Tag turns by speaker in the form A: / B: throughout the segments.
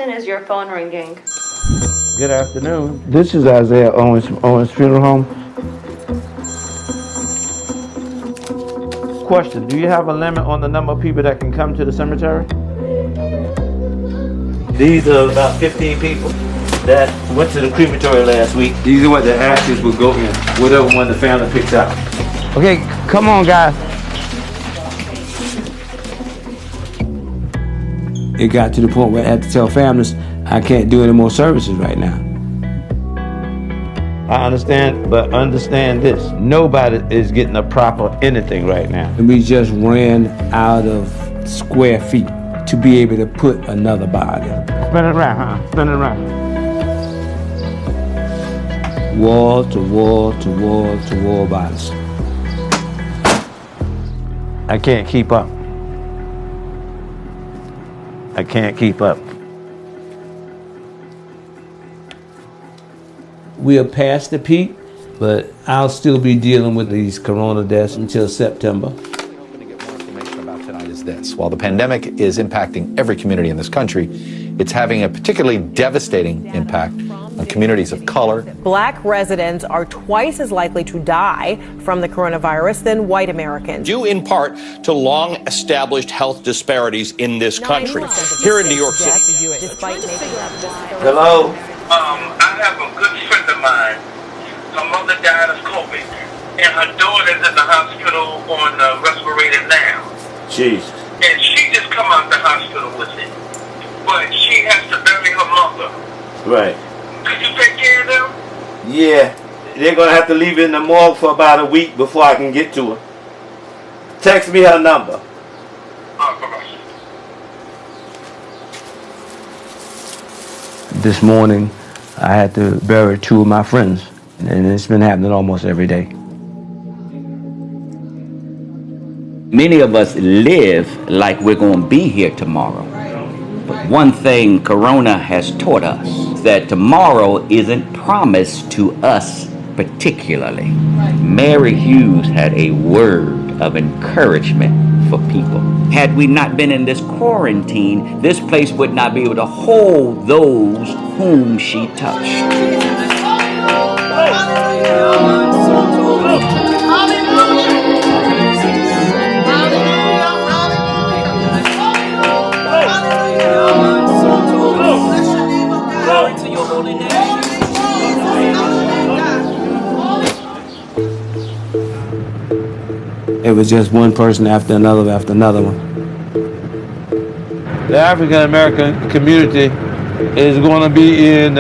A: often is your phone ringing?
B: Good afternoon. This is Isaiah Owens Funeral Home. Question, do you have a limit on the number of people that can come to the cemetery? These are about 15 people that went to the crematory last week. These are what the ashes would go in, whatever one the family picks out. Okay, come on, guys. It got to the point where I had to tell families, I can't do any more services right now. I understand, but understand this. Nobody is getting a proper anything right now. And we just ran out of square feet to be able to put another body. Spin it around, huh? Spin it around. Wall to wall to wall to wall bodies. I can't keep up. I can't keep up. We are past the peak, but I'll still be dealing with these corona deaths until September.
C: Hoping to get more information about tonight is this. While the pandemic is impacting every community in this country, it's having a particularly devastating impact on communities of color.
D: Black residents are twice as likely to die from the coronavirus than white Americans.
E: Due in part to long-established health disparities in this country. Here in New York City.
B: Hello?
F: I have a good friend of mine. Her mother died of COVID, and her daughter's in the hospital on a respirator now.
B: Jesus.
F: And she just come out the hospital with it. But she has to bury her mother.
B: Right.
F: Could you take care of them?
B: Yeah. They're going to have to leave it in the morgue for about a week before I can get to her. Text me her number.
F: Bye-bye.
B: This morning, I had to bury two of my friends, and it's been happening almost every day.
G: Many of us live like we're going to be here tomorrow. But one thing Corona has taught us is that tomorrow isn't promised to us particularly. Mary Hughes had a word of encouragement for people. Had we not been in this quarantine, this place would not be able to hold those whom she touched.
B: It was just one person after another one. The African American community is going to be in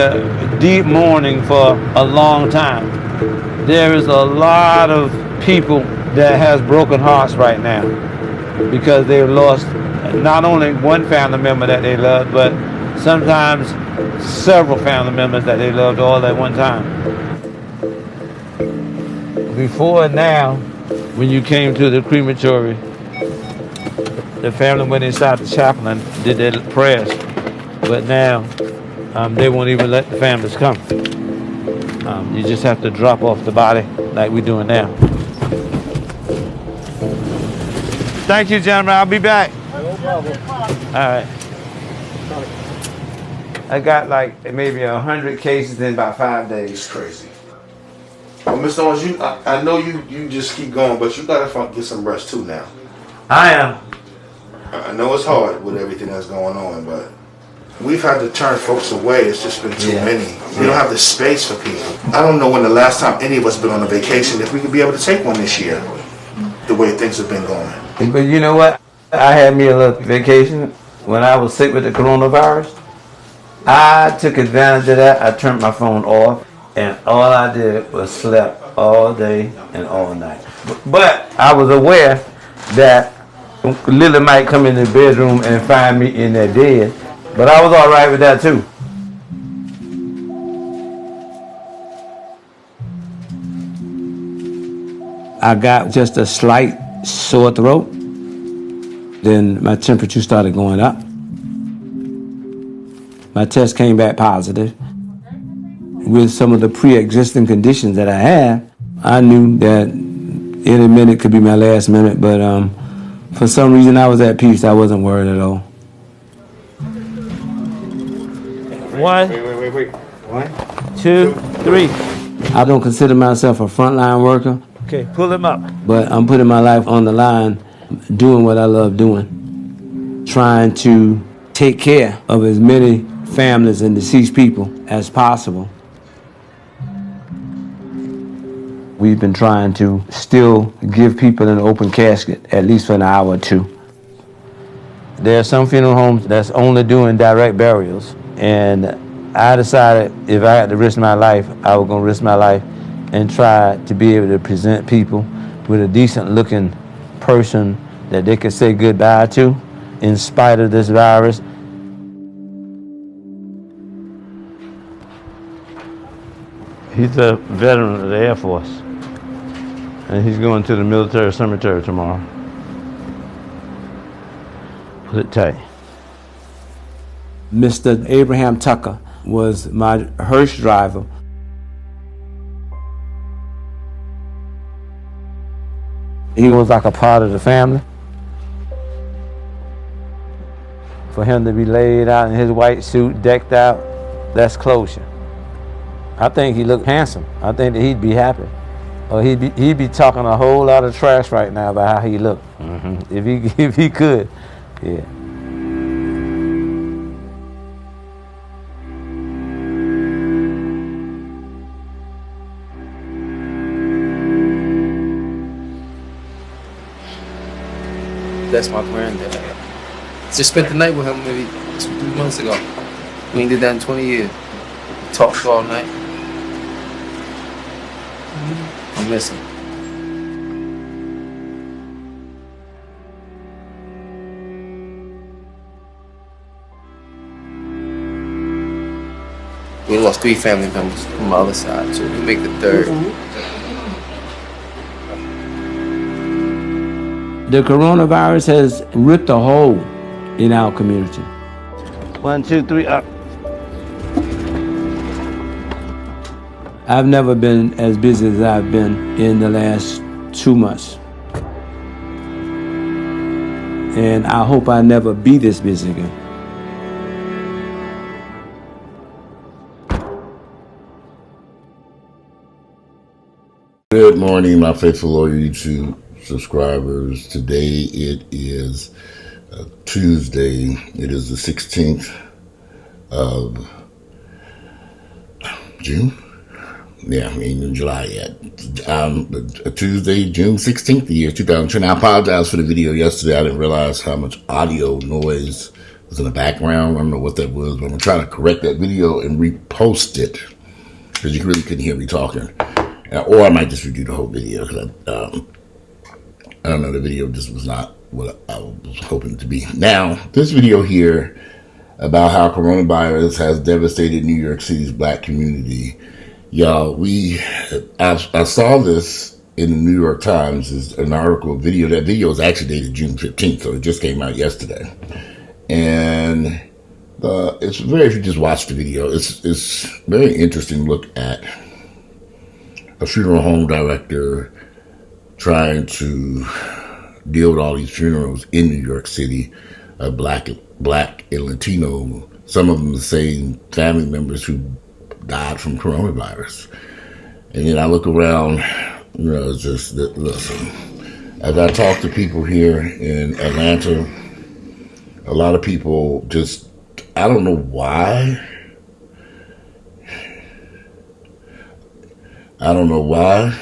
B: deep mourning for a long time. There is a lot of people that has broken hearts right now because they've lost not only one family member that they loved, but sometimes several family members that they loved all at one time. Before now, when you came to the crematory, the family went inside the chapel and did their prayers. But now, they won't even let the families come. You just have to drop off the body like we're doing now. Thank you, gentlemen. I'll be back.
H: No problem.
B: All right. I got like maybe 100 cases in about 5 days.
I: It's crazy. Well, Mr. Owens, I know you just keep going, but you gotta get some rest too now.
B: I am.
I: I know it's hard with everything that's going on, but we've had to turn folks away. It's just been too many. We don't have the space for people. I don't know when the last time any of us been on a vacation, if we could be able to take one this year, the way things have been going.
B: But you know what? I had me a little vacation when I was sick with the coronavirus. I took advantage of that. I turned my phone off, and all I did was slept all day and all night. But I was aware that Lily might come in the bedroom and find me in there dead, but I was all right with that too. I got just a slight sore throat. Then my temperature started going up. My test came back positive. With some of the pre-existing conditions that I had, I knew that any minute could be my last minute, but for some reason I was at peace. I wasn't worried at all. One.
I: Wait.
B: 1, 2, 3. I don't consider myself a frontline worker. Okay, pull him up. But I'm putting my life on the line, doing what I love doing, trying to take care of as many families and deceased people as possible. We've been trying to still give people an open casket, at least for an hour or two. There are some funeral homes that's only doing direct burials, and I decided if I had to risk my life, I was gonna risk my life and try to be able to present people with a decent looking person that they could say goodbye to in spite of this virus. He's a veteran of the Air Force, and he's going to the military cemetery tomorrow. Put it tight. Mr. Abraham Tucker was my hearse driver. He was like a part of the family. For him to be laid out in his white suit, decked out, that's closure. I think he looked handsome. I think that he'd be happy. Or he'd be talking a whole lot of trash right now about how he looked. If he could, yeah.
A: That's my granddad. Just spent the night with him maybe 2-3 months ago. We ain't did that in 20 years. Talked all night. I miss him. We lost 3 family members from my other side, so we make the 3rd.
B: The coronavirus has ripped a hole in our community. 1, 2, 3, up. I've never been as busy as I've been in the last 2 months. And I hope I never be this busy again.
H: Good morning, my faithful loyal YouTube subscribers. Today it is Tuesday. It is the 16th of June. Yeah, I mean in July yet. Tuesday, June 16th, the year 2020. I apologize for the video yesterday. I didn't realize how much audio noise was in the background. I don't know what that was, but I'm trying to correct that video and repost it because you really couldn't hear me talking. Or I might just redo the whole video because I don't know, the video just was not what I was hoping it to be. Now, this video here about how coronavirus has devastated New York City's black community. Y'all, I saw this in the New York Times, is an article, video. That video is actually dated June 15th, so it just came out yesterday. And it's very, if you just watch the video, it's very interesting look at a funeral home director trying to deal with all these funerals in New York City, black and Latino, some of them the same family members who died from coronavirus. And then I look around, it's just, listen, as I talk to people here in Atlanta, a lot of people just, I don't know why. I don't know why.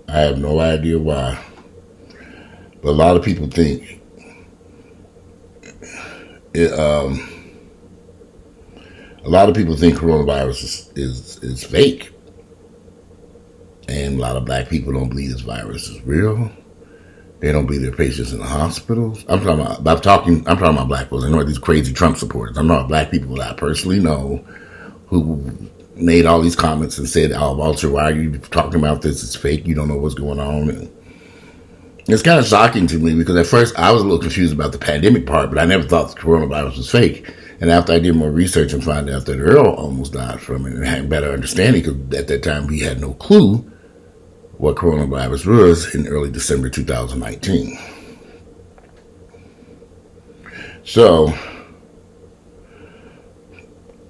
H: I have no idea why. But a lot of people think coronavirus is fake. And a lot of black people don't believe this virus is real. They don't believe their patients in the hospitals. I'm talking about black folks. I know these crazy Trump supporters. I'm talking about black people that I personally know who made all these comments and said, "Oh, Walter, why are you talking about this? It's fake. You don't know what's going on." And it's kind of shocking to me because at first I was a little confused about the pandemic part, but I never thought the coronavirus was fake. And after I did more research and found out that Earl almost died from it and had a better understanding, because at that time we had no clue what coronavirus was in early December 2019. So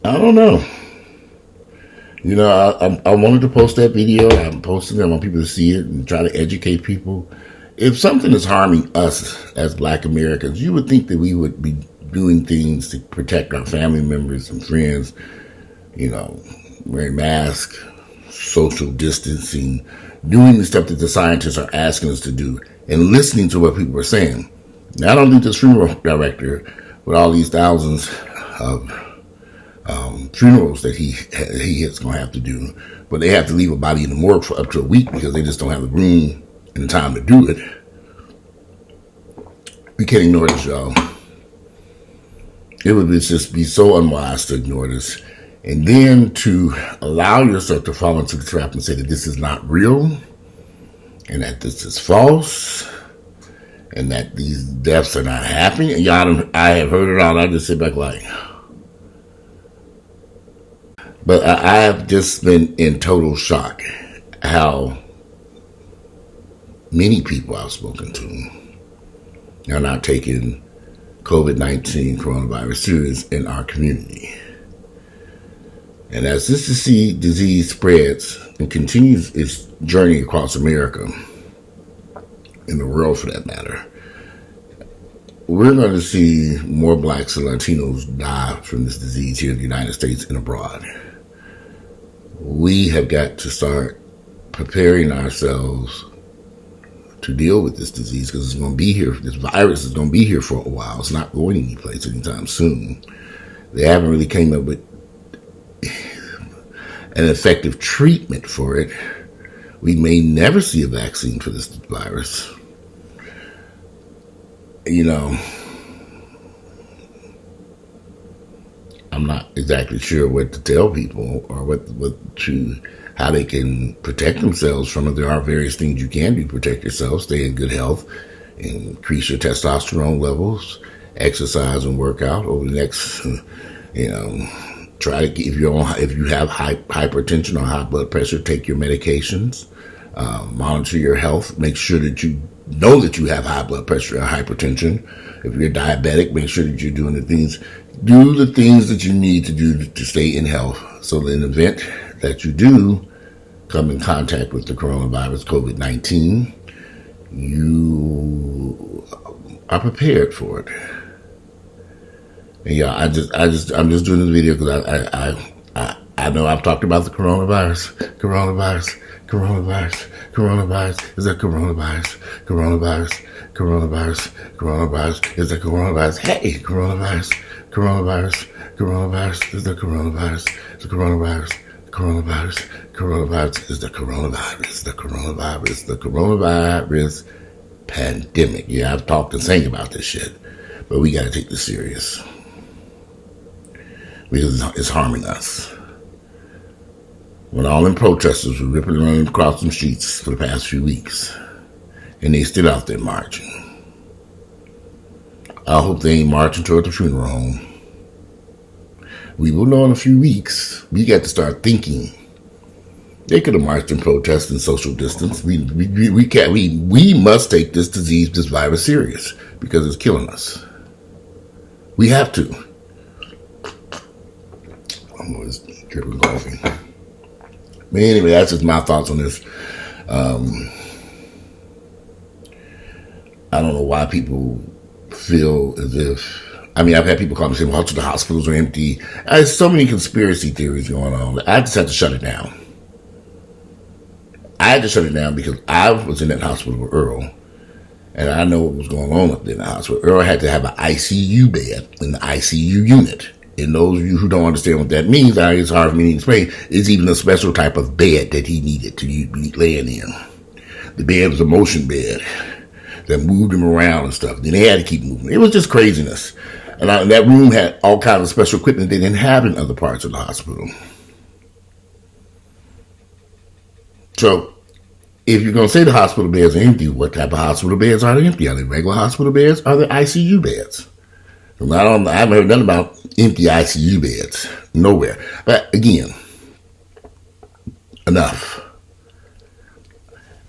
H: I don't know. You know, I wanted to post that video. I'm posting it. I want people to see it and try to educate people. If something is harming us as Black Americans, you would think that we would be doing things to protect our family members and friends, you know, wearing masks, social distancing, doing the stuff that the scientists are asking us to do, and listening to what people are saying. Now, I don't think this funeral director, with all these thousands of funerals that he is going to have to do, but they have to leave a body in the morgue for up to a week because they just don't have the room and the time to do it. We can't ignore this, y'all. It would just be so unwise to ignore this. And then to allow yourself to fall into the trap and say that this is not real and that this is false and that these deaths are not happening. And y'all, I have heard it all. I just sit back like... But I have just been in total shock how many people I've spoken to are not taking COVID-19 coronavirus serious in our community. And as this disease spreads and continues its journey across America, in the world for that matter, we're going to see more Blacks and Latinos die from this disease here in the United States and abroad. We have got to start preparing ourselves to deal with this disease because it's going to be here. This virus is going to be here for a while. It's not going anyplace anytime soon. They haven't really came up with an effective treatment for it. We may never see a vaccine for this virus. You know, I'm not exactly sure what to tell people or how they can protect themselves from it. There are various things you can do to protect yourself, stay in good health, increase your testosterone levels, exercise and work out over the next, try to, if you have hypertension or high blood pressure, take your medications, monitor your health, make sure that you know that you have high blood pressure or hypertension. If you're diabetic, make sure that you're doing do the things that you need to do to stay in health. So that in the event that you do come in contact with the coronavirus, COVID-19, you are prepared for it. And yeah, I'm just doing this video because I know I've talked about the coronavirus. Is that coronavirus? Coronavirus. Is that coronavirus? Hey, coronavirus. Is that coronavirus? The coronavirus is the coronavirus pandemic. Yeah, I've talked and sang about this shit, but we got to take this serious because it's harming us. When all them protesters were ripping and running across some streets for the past few weeks, and they still out there marching. I hope they ain't marching toward the funeral home. We will know in a few weeks. We got to start thinking. They could have marched and protested and social distance. We must take this disease, this virus serious because it's killing us. We have to. I'm always dripping coffee. But anyway, that's just my thoughts on this. I don't know why people feel as if, I've had people call me and say, well, the hospitals are empty. There's so many conspiracy theories going on. I just had to shut it down. I had to shut it down because I was in that hospital with Earl, and I know what was going on up there in the hospital. Earl had to have an ICU bed in the ICU unit. And those of you who don't understand what that means, it's hard for me to explain. It's even a special type of bed that he needed to be laying in. The bed was a motion bed that moved him around and stuff. Then they had to keep moving. It was just craziness. And that room had all kinds of special equipment they didn't have in other parts of the hospital. So, if you're going to say the hospital beds are empty, what type of hospital beds are they empty? Are they regular hospital beds? Are they ICU beds? I haven't heard nothing about empty ICU beds. Nowhere. But again, enough.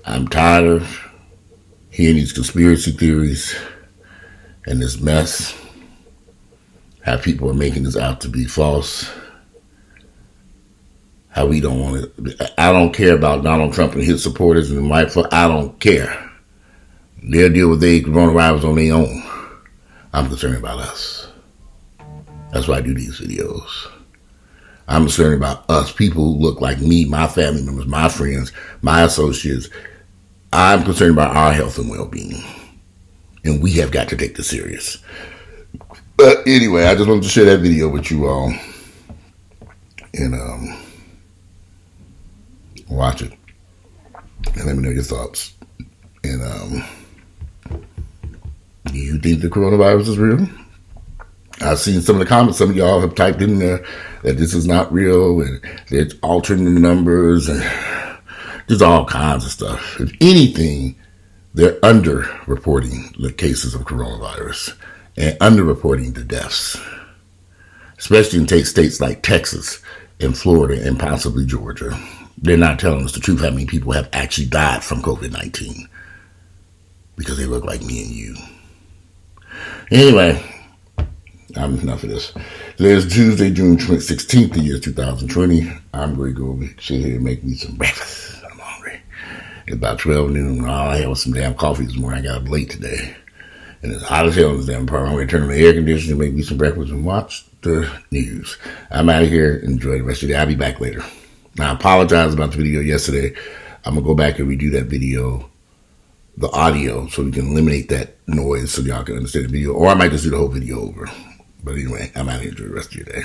H: I'm tired of hearing these conspiracy theories and this mess. How people are making this out to be false. how we don't want to. I don't care about Donald Trump and his supporters and the white folk. I don't care. They'll deal with their coronavirus on their own. I'm concerned about us. That's why I do these videos. I'm concerned about us, people who look like me, my family members, my friends, my associates. I'm concerned about our health and well-being. And we have got to take this serious. But anyway, I just wanted to share that video with you all. And watch it. And let me know your thoughts. And do you think the coronavirus is real? I've seen some of the comments. Some of y'all have typed in there that this is not real and they're altering the numbers and there's all kinds of stuff. If anything, they're underreporting the cases of coronavirus and underreporting the deaths, especially in states like Texas and Florida and possibly Georgia. They're not telling us the truth how many people have actually died from COVID-19 because they look like me and you. Anyway, I'm enough of this. Today is Tuesday, June 16th, the year 2020. I'm going to go sit here and make me some breakfast. I'm hungry. It's about 12 noon. All I had was some damn coffee this morning. I got up late today. And it's hot as hell in this damn apartment. I'm going to turn on the air conditioner, make me some breakfast, and watch the news. I'm out of here. Enjoy the rest of the day. I'll be back later. Now, I apologize about the video yesterday. I'm going to go back and redo that video, the audio, so we can eliminate that noise so y'all can understand the video. Or I might just do the whole video over. But anyway, I'm out of here. Enjoy the rest of your day.